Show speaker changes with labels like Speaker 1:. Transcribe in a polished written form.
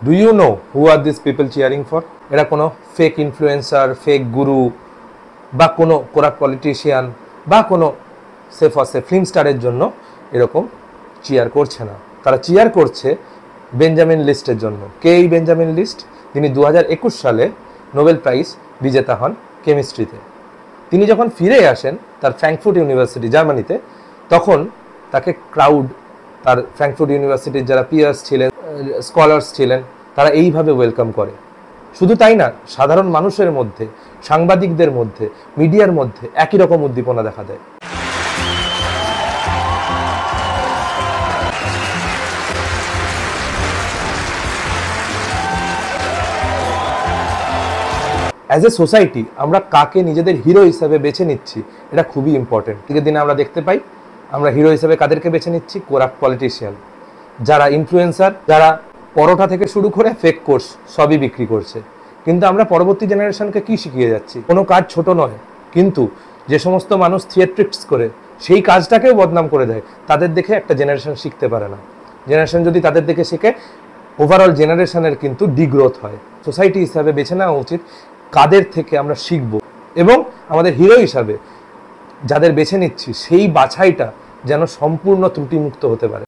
Speaker 1: Do you know who are this people cheering for? এরা কোনো fake influencer, fake গুরু বা কোনো কোরাপ্ট পলিটিশিয়ান বা কোনো ফিল্ম স্টারের জন্য এরকম চিয়ার করছে না। তারা চিয়ার করছে বেঞ্জামিন লিস্টের জন্য। কে এই বেঞ্জামিন লিস্ট? তিনি 2021 সালে নোবেল প্রাইজ বিজেতা হন কেমিস্ট্রিতে। তিনি যখন ফিরে আসেন তার ফ্র্যাঙ্কফুর্ট ইউনিভার্সিটি, জার্মানিতে, তখন তাকে ক্রাউড, তার ফ্র্যাঙ্কফুর্ট ইউনিভার্সিটির যারা পিয়ার্স ছিলেন, স্কলার্স ছিলেন, তারা এইভাবে ওয়েলকাম করে। শুধু তাই না, সাধারণ মানুষের মধ্যে, সাংবাদিকদের মধ্যে, মিডিয়ার মধ্যে একই রকম উদ্দীপনা দেখা দেয়। অ্যাজ এ সোসাইটি আমরা কাকে নিজেদের হিরো হিসাবে বেছে নিচ্ছি, এটা খুবই ইম্পর্টেন্ট। আজকের দিনে আমরা দেখতে পাই আমরা হিরো হিসেবে কাদেরকে বেছে নিচ্ছি? কোরাপ্ট পলিটিশিয়ান, যারা ইনফ্লুয়েন্সার, যারা পরোটা থেকে শুরু করে ফেক কোর্স সবই বিক্রি করছে। কিন্তু আমরা পরবর্তী জেনারেশনকে কি শিখিয়ে যাচ্ছি? কোনো কাজ ছোট নয়, কিন্তু যে সমস্ত মানুষ থিয়েট্রিক্স করে সেই কাজটাকেও বদনাম করে দেয়, তাদের দেখে একটা জেনারেশন শিখতে পারে না। জেনারেশন যদি তাদের দেখে শেখে, ওভারঅল জেনারেশনের কিন্তু ডিগ্রোথ হয়। সোসাইটি হিসাবে বেছে নেওয়া উচিত কাদের থেকে আমরা শিখব, এবং আমাদের হিরো হিসাবে যাদের বেছে নিচ্ছি সেই বাছাইটা যেন সম্পূর্ণ ত্রুটিমুক্ত হতে পারে।